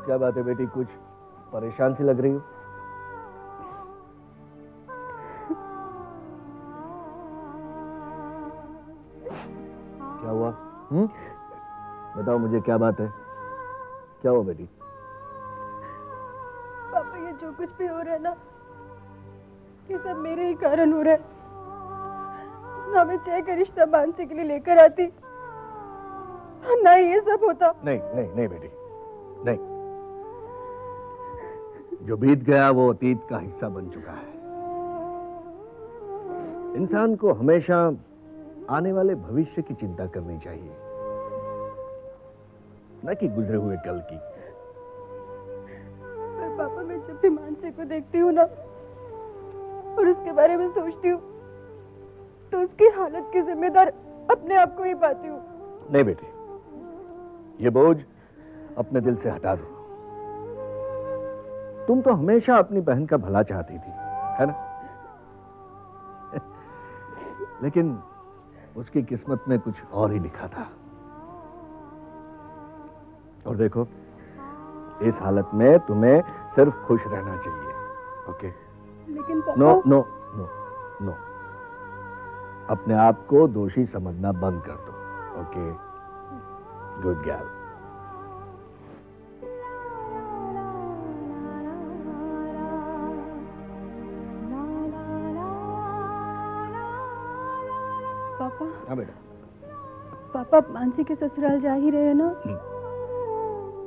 क्या बात है बेटी, कुछ परेशान सी लग रही हो? क्या हुआ? बताओ मुझे, क्या बात है? क्या हुआ बेटी? पापा, ये जो कुछ भी हो रहा है ना, ये सब मेरे ही कारण हो रहा है। ना मैं जय का रिश्ता मानसी के लिए लेकर आती, ना ही ये सब होता। नहीं नहीं नहीं बेटी, नहीं। जो बीत गया वो अतीत का हिस्सा बन चुका है। इंसान को हमेशा आने वाले भविष्य की चिंता करनी चाहिए, न कि गुजरे हुए कल की। पर पापा, मैं जब भी मानसी को देखती हूँ ना और उसके बारे में सोचती हूँ तो उसकी हालत की जिम्मेदार अपने आप को ही पाती हूँ। नहीं बेटी, ये बोझ अपने दिल से हटा दो। तुम तो हमेशा अपनी बहन का भला चाहती थी, है ना? लेकिन उसकी किस्मत में कुछ और ही लिखा था। और देखो, इस हालत में तुम्हें सिर्फ खुश रहना चाहिए, ओके? लेकिन पापा... नो नो नो नो, अपने आप को दोषी समझना बंद कर दो, ओके? Good girl. पापा। हाँ बेटा। पापा, आप मानसी के ससुराल जा ही रहे हैं ना,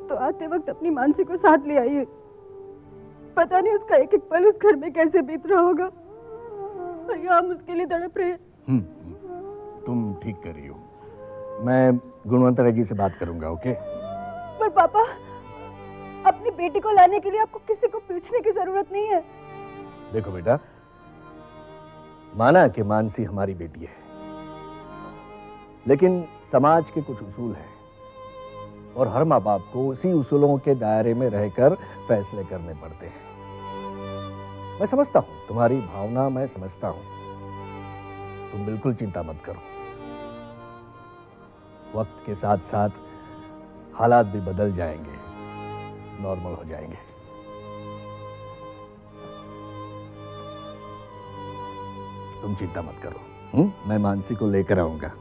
तो आते वक्त अपनी मानसी को साथ ले आइए। पता नहीं उसका एक एक पल उस घर में कैसे बीत रहा होगा, और यहाँ हम उसके लिए तड़प रहे हैं। तुम ठीक कर रही हो। मैं गुणवंतर जी से बात करूंगा, ओके? पर पापा, अपनी बेटी को लाने के लिए आपको किसी को पूछने की जरूरत नहीं है। देखो बेटा, माना कि मानसी हमारी बेटी है, लेकिन समाज के कुछ उसूल हैं और हर माँ बाप को उसी उसूलों के दायरे में रहकर फैसले करने पड़ते हैं। मैं समझता हूं तुम्हारी भावना, मैं समझता हूं। तुम बिल्कुल चिंता मत करो। वक्त के साथ साथ हालात भी बदल जाएंगे, नॉर्मल हो जाएंगे। तुम चिंता मत करो। मैं मानसी को लेकर आऊंगा।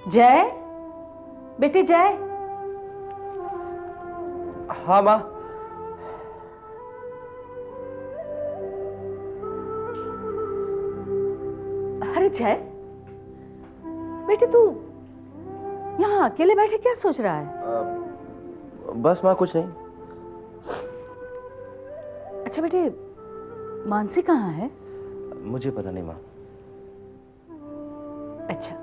जय, बेटी जय। हाँ माँ। अरे जय, बेटी तू यहाँ अकेले बैठे क्या सोच रहा है? बस माँ, कुछ नहीं। अच्छा बेटे, मानसी कहाँ है? मुझे पता नहीं माँ। अच्छा।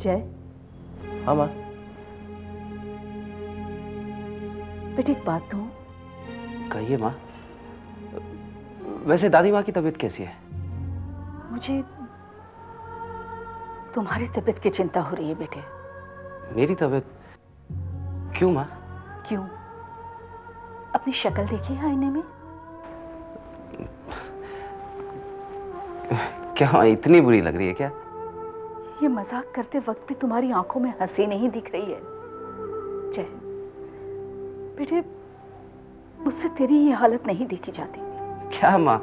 जय। हाँ माँ। बेटी एक बात कहूँ? कहिए माँ। वैसे दादी माँ की तबीयत कैसी है? मुझे तुम्हारी तबीयत की चिंता हो रही है बेटे। मेरी तबीयत? क्यों माँ? क्यों? अपनी शक्ल देखी है आईने में? क्या इतनी बुरी लग रही है क्या? ये मजाक करते वक्त भी तुम्हारी आंखों में हंसी नहीं दिख रही है। जय बेटे, मुझसे तेरी ये हालत नहीं देखी जाती। क्या माँ,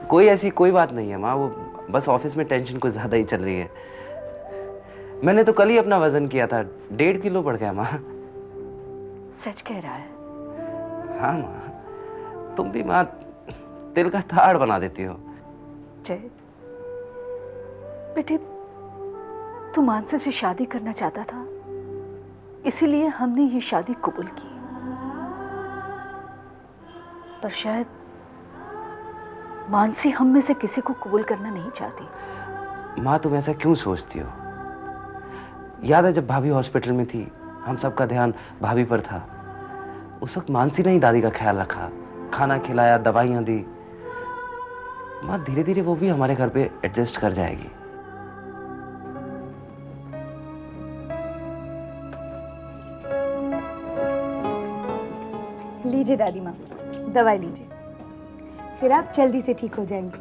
कोई ऐसी कोई बात नहीं है माँ। वो बस ऑफिस में टेंशन कुछ ज्यादा ही चल रही है। मैंने तो कल ही अपना वजन किया था, 1.5 किलो बढ़ गया माँ। सच कह रहा है? हाँ माँ, तुम भी माँ तिल का ताड़ बना देती हो। जय बेटे, तू मानसी से शादी करना चाहता था, इसीलिए हमने ये शादी कबूल की। पर शायद मानसी हम में से किसी को कबूल करना नहीं चाहती। माँ तुम ऐसा क्यों सोचती हो? याद है जब भाभी हॉस्पिटल में थी, हम सबका ध्यान भाभी पर था। उस वक्त मानसी ने ही दादी का ख्याल रखा, खाना खिलाया, दवाइयां दी। माँ धीरे धीरे वो भी हमारे घर पे एडजस्ट कर जाएगी। लीजिए दादी माँ, दवाई लीजिए, फिर आप जल्दी से ठीक हो जाएंगे।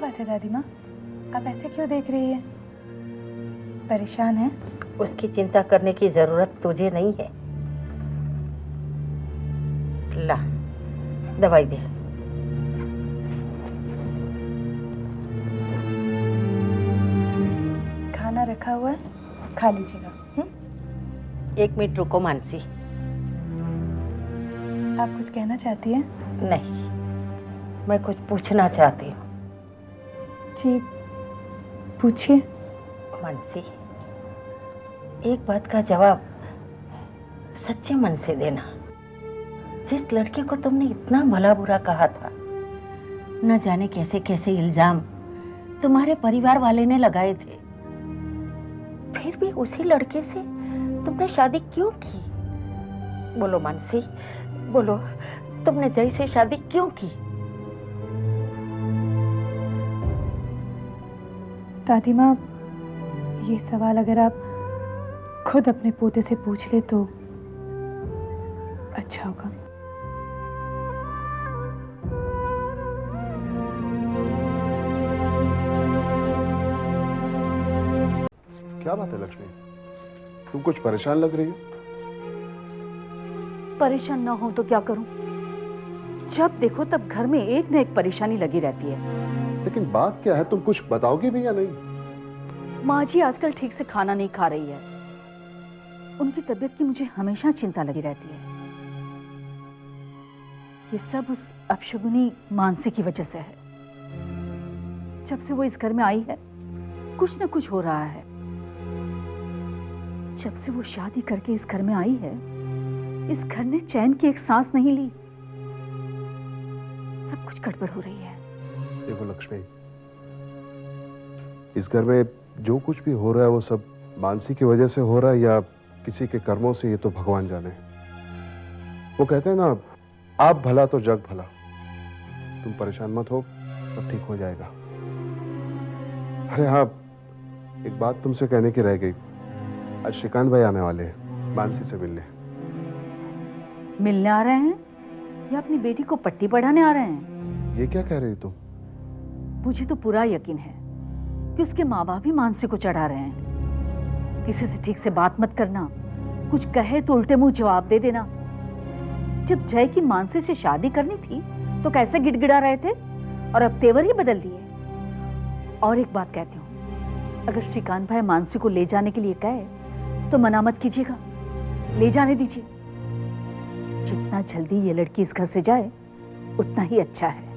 बात है दादी माँ, आप ऐसे क्यों देख रही हैं? परेशान हैं? उसकी चिंता करने की जरूरत तुझे नहीं है। ला, दवाई दे। खाना रखा हुआ है, खा लीजिएगा। 1 मिनट रुको मानसी। आप कुछ कहना चाहती हैं? नहीं, मैं कुछ पूछना चाहती हूँ। जी, पूछिए। मानसी, एक बात का जवाब सच्चे मन से देना। जिस लड़के को तुमने इतना भला बुरा कहा था, न जाने कैसे कैसे इल्जाम तुम्हारे परिवार वाले ने लगाए थे, फिर भी उसी लड़के से तुमने शादी क्यों की? बोलो मानसी, बोलो, तुमने जय से शादी क्यों की? दादी माँ, ये सवाल अगर आप खुद अपने पोते से पूछ ले तो अच्छा होगा। क्या बात है लक्ष्मी, तुम कुछ परेशान लग रही हो? परेशान ना हो तो क्या करूं? जब देखो तब घर में एक न एक परेशानी लगी रहती है। लेकिन बात क्या है, तुम कुछ बताओगी भी या नहीं? माँ जी आजकल ठीक से खाना नहीं खा रही है। उनकी तबीयत की मुझे हमेशा चिंता लगी रहती है। ये सब उस अपशगुनी मानसी की वजह से है। जब से वो इस घर में आई है, कुछ न कुछ हो रहा है। जब से वो शादी करके इस घर में आई है, इस घर ने चैन की एक सांस नहीं ली। सब कुछ गड़बड़ हो रही है। देखो लक्ष्मी, इस घर में जो कुछ भी हो रहा है वो सब मानसी की वजह से हो रहा है या किसी के कर्मों से, ये तो भगवान जाने। वो कहते हैं ना, आप भला तो जग भला। तुम परेशान मत हो, सब ठीक हो जाएगा। अरे हाँ, एक बात तुमसे कहने की रह गई। आज श्रीकांत भाई आने वाले हैं मानसी से मिलने। मिलने आ रहे हैं या अपनी बेटी को पट्टी पढ़ाने आ रहे हैं? ये क्या कह रही तुम? मुझे तो पूरा यकीन है कि उसके माँ बाप ही मानसी को चढ़ा रहे हैं। किसी से ठीक से बात मत करना, कुछ कहे तो उल्टे मुंह जवाब दे देना। जब जय की मानसी से शादी करनी थी तो कैसे गिड़गिड़ा रहे थे, और अब तेवर ही बदल दिए। और एक बात कहती हूँ, अगर श्रीकांत भाई मानसी को ले जाने के लिए कहे तो मना मत कीजिएगा, ले जाने दीजिए। जितना जल्दी ये लड़की इस घर से जाए उतना ही अच्छा है।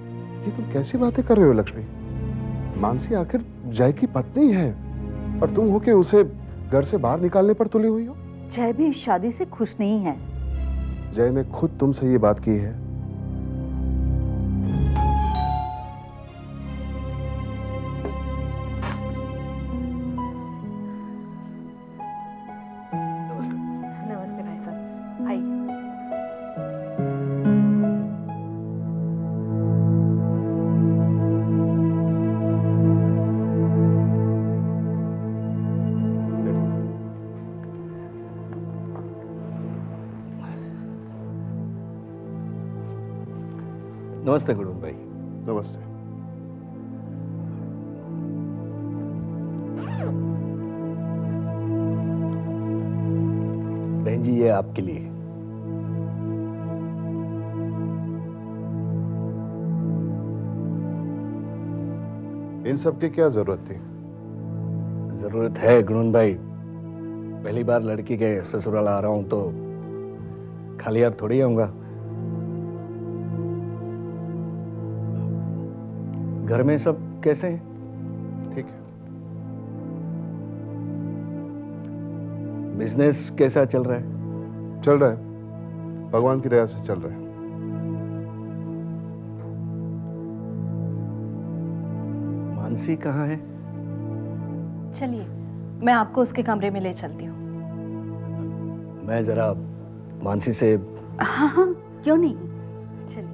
ये तुम कैसी बातें कर रहे हो लक्ष्मी? मानसी आखिर जय की पत्नी है और तुम हो के उसे घर से बाहर निकालने पर तुली हुई हो। जय भी इस शादी से खुश नहीं है। जय ने खुद तुमसे ये बात की है। नमस्ते भाई साहब, आइए। नमस्ते गुरुन भाई। नमस्ते। बहन जी, ये आपके लिए। इन सब की क्या जरूरत थी? जरूरत है गुरुन भाई। पहली बार लड़की के ससुराल आ रहा हूं तो खाली हाथ थोड़ी आऊंगा। घर में सब कैसे हैं? ठीक है। बिजनेस कैसा चल रहा है? चल रहा है, भगवान की दया से चल रहा है। मानसी कहाँ है? चलिए, मैं आपको उसके कमरे में ले चलती हूँ। मैं जरा मानसी से। हाँ हाँ, क्यों नहीं। चलिए।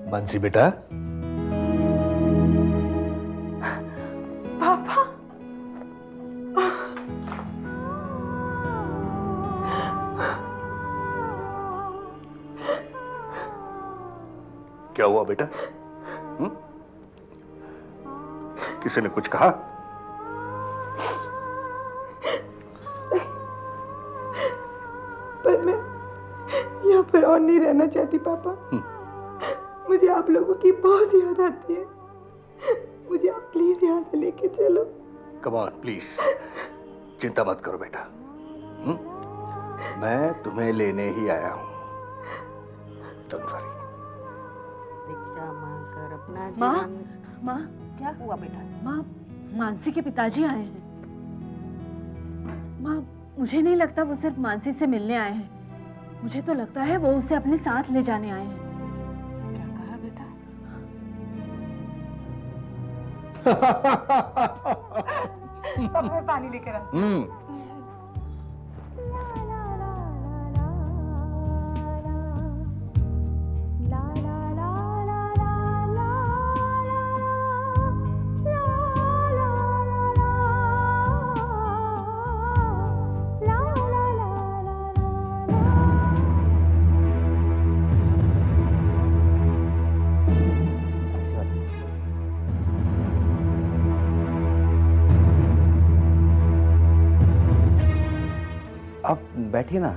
मानसी बेटा, क्या हुआ बेटा? किसी ने कुछ कहा? पर मैं यहाँ पर और नहीं रहना चाहती पापा। मुझे आप लोगों की बहुत याद आती है। मुझे आप प्लीज यहाँ से लेके चलो। कम ऑन प्लीज, चिंता मत करो बेटा। मैं तुम्हें लेने ही आया हूँ। Don't worry. माँ, माँ, क्या हुआ बेटा? माँ, मानसी के पिताजी आए हैं। माँ, मुझे नहीं लगता वो सिर्फ मानसी से मिलने आए हैं। मुझे तो लगता है वो उसे अपने साथ ले जाने आए हैं। क्या कहा बेटा? पापा मैं पानी लेकर आती हूँ। आप बैठिए ना।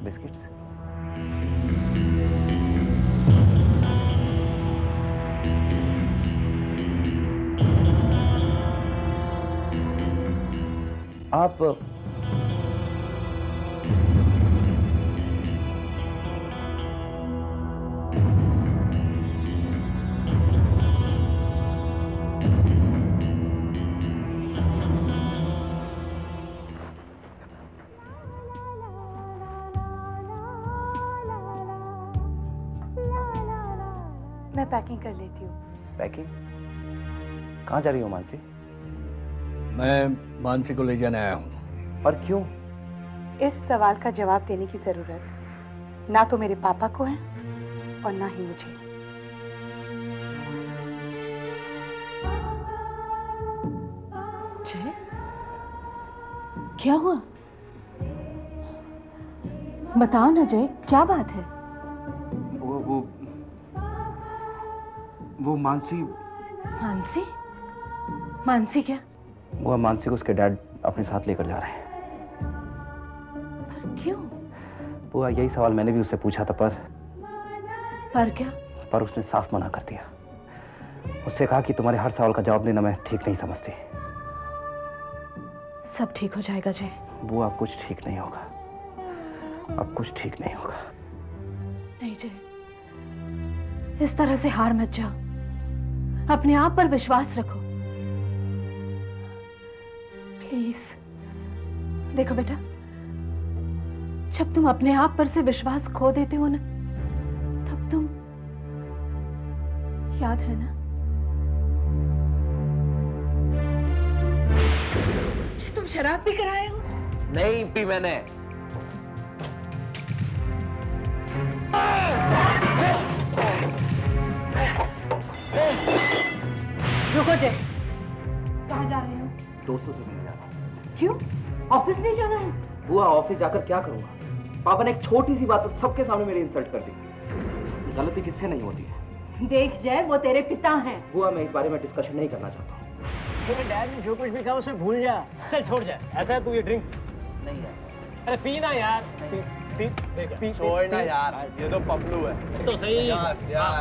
बिस्किट्स? आप मैं पैकिंग कर लेती हूँ। पैकिंग? कहाँ जा रही हो मानसी? मैं मानसी को ले जाने आया हूँ। और क्यों? इस सवाल का जवाब देने की जरूरत ना तो मेरे पापा को है और ना ही मुझे। जय, क्या हुआ? बताओ ना जय, क्या बात है? वो मानसी। मानसी? मानसी क्या? वो मानसी को उसके डैड अपने साथ लेकर जा रहे हैं। पर क्यों? वो यही सवाल मैंने भी उससे पूछा था, पर क्या? पर उसने साफ मना कर दिया। उससे कहा कि तुम्हारे हर सवाल का जवाब देना मैं ठीक नहीं समझती। सब ठीक हो जाएगा जय। वो अब कुछ ठीक नहीं होगा। अब कुछ ठीक नहीं होगा। नहीं जय, इस तरह से हार मत जाओ। अपने आप पर विश्वास रखो प्लीज। देखो बेटा, जब तुम अपने आप पर से विश्वास खो देते हो ना, तब तुम, याद है ना, तुम शराब पी कर आए हो? नहीं पी मैंने। रुको जय, कहाँ जा रहे हो? दोस्तों से मिलने जा रहा हूँ। क्यों? ऑफिस नहीं जाना है? बुआ, ऑफिस जाकर क्या करूंगा? पापा ने एक छोटी सी बात पर सबके सामने मेरी इंसल्ट कर दी। गलती किससे नहीं होती है? देख जय, वो तेरे पिता हैं। बुआ, मैं इस बारे में डिस्कशन नहीं करना चाहता हूँ। तेरे डैड ने जो कुछ भी कहा उसे भूल जा। चल छोड़ जा। ऐसा है तू ये ड्रिंक नहीं यार। अरे पीना यार। पी छोड़ ना यार, ये तो पपलू है। तो सही।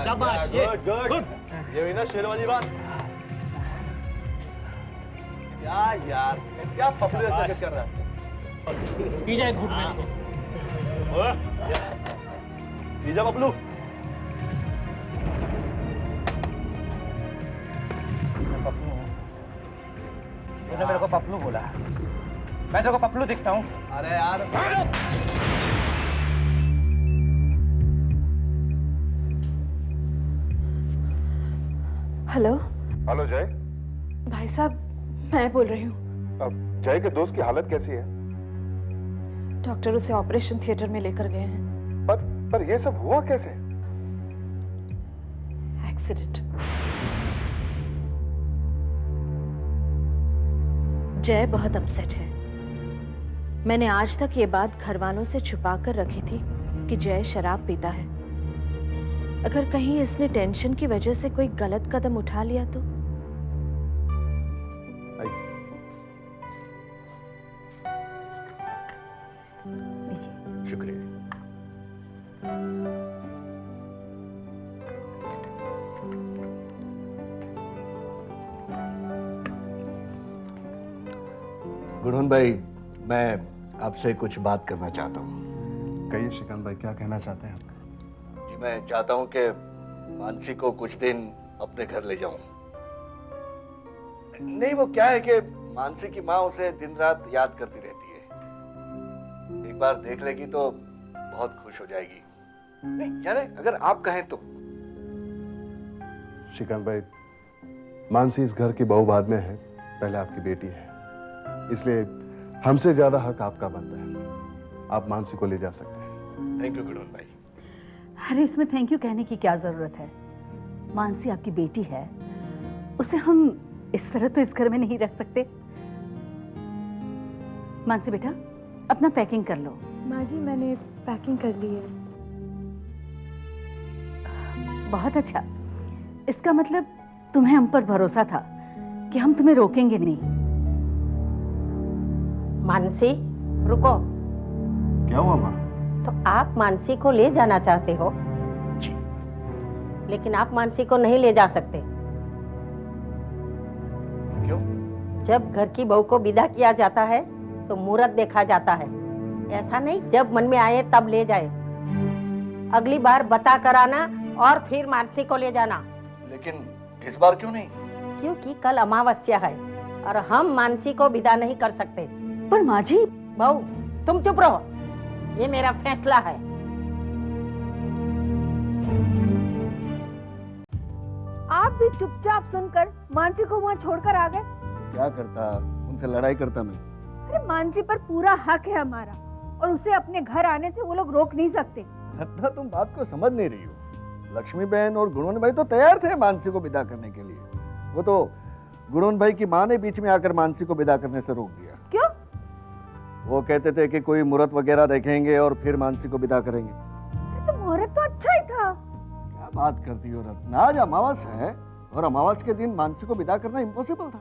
शाबाश। गुड। ये हुई ना शेर वाली बात। क्या यार, क्या पपलू ऐसा कर रहा है? पी जाए घूट में इसको। पी जा पपलू। तूने मेरे को पपलू बोला। मैं तेरे को पपलू दिखता हूँ? अरे यार, हेलो। हेलो जय। भाई साहब, मैं बोल रही हूँ। अब जय के दोस्त की हालत कैसी है? डॉक्टर उसे ऑपरेशन थिएटर में लेकर गए हैं। पर ये सब हुआ कैसे? एक्सीडेंट। जय बहुत अपसेट है। मैंने आज तक ये बात घर वालों से छुपा कर रखी थी कि जय शराब पीता है। अगर कहीं इसने टेंशन की वजह से कोई गलत कदम उठा लिया तो। शुक्रिया। गुणवन भाई, मैं आपसे कुछ बात करना चाहता हूँ। कहिए शिकन भाई, क्या कहना चाहते हैं? जी, मैं चाहता हूँ कि मानसी को कुछ दिन अपने घर ले जाऊं। नहीं, वो क्या है कि मानसी की माँ उसे दिन रात याद करती रहती है। एक बार देख लेगी तो बहुत खुश हो जाएगी। नहीं यार, अगर आप कहें तो। शिकन भाई, मानसी इस घर की बहू बाद में है, पहले आपकी बेटी है, इसलिए हमसे ज्यादा हक आपका बनता है। आप मानसी को ले जा सकते हैं। थैंक यू गुणवन भाई। अरे इसमें थैंक यू कहने की क्या जरूरत है? मानसी आपकी बेटी है, उसे हम इस तरह तो इस घर में नहीं रख सकते। मानसी बेटा, अपना पैकिंग कर लो। माँ जी, मैंने पैकिंग कर ली है। बहुत अच्छा, इसका मतलब तुम्हें हम पर भरोसा था कि हम तुम्हें रोकेंगे नहीं। मानसी, रुको। क्या हुआ माँ? तो आप मानसी को ले जाना चाहते हो, लेकिन आप मानसी को नहीं ले जा सकते। क्यों? जब घर की बहू को विदा किया जाता है तो मुहूर्त देखा जाता है। ऐसा नहीं जब मन में आए तब ले जाए। अगली बार बता कर आना और फिर मानसी को ले जाना। लेकिन इस बार क्यों नहीं? क्योंकि कल अमावस्या है और हम मानसी को विदा नहीं कर सकते। पर माँ जी। बहू, तुम चुप रहो, ये मेरा फैसला है। आप भी चुपचाप सुनकर मानसी को वहाँ छोड़कर आ गए। क्या करता, उनसे लड़ाई करता मैं। अरे मानसी पर पूरा हक है हमारा, और उसे अपने घर आने से वो लोग रोक नहीं सकते। रत्ना, तुम बात को समझ नहीं रही हो। लक्ष्मी बहन और गुणवन भाई तो तैयार थे मानसी को विदा करने के लिए। वो तो गुणवन भाई की माँ ने बीच में आकर मानसी को विदा करने से रोक दिया। क्यों? वो कहते थे कि कोई मुहूर्त वगैरह देखेंगे और फिर मानसी को विदा करेंगे। तो मुहूर्त तो अच्छा ही था। क्या बात करती हो रत्ना, आज अमावस है और अमावस के दिन मानसी को विदा करना इम्पॉसिबल था।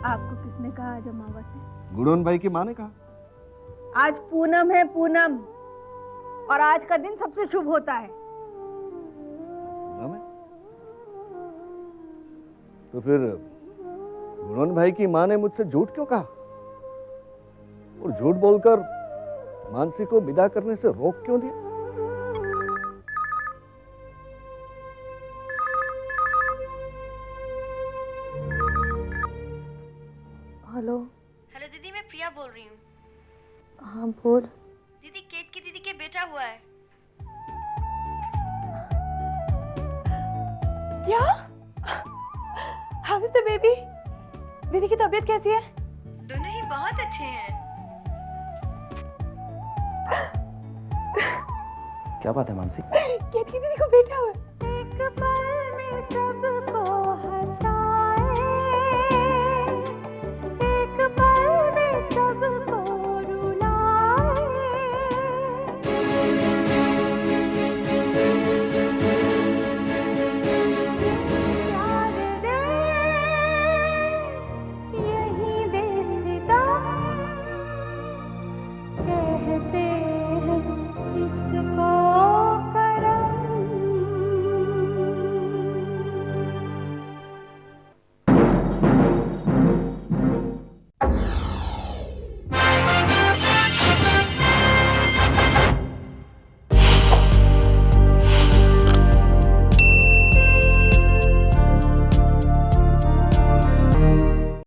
आपको किसने कहा आज अमावस है? गुणवन भाई की माँ ने कहा। आज पूनम है, पूनम, और आज का दिन सबसे शुभ होता है। पूनम है? तो फिर गुणवन भाई की माँ ने मुझसे झूठ क्यों कहा और झूठ बोलकर मानसी को विदा करने से रोक क्यों दिया? हेलो। हेलो दीदी, मैं प्रिया बोल रही हूँ। हाँ बोल। दीदी, केत की दीदी के बेटा हुआ है। क्या? How is the baby? दीदी की तबीयत कैसी है? दोनों ही बहुत अच्छे हैं। क्या बात है मानसी? केत की दीदी को बेटा हुआ है। एक पल में सब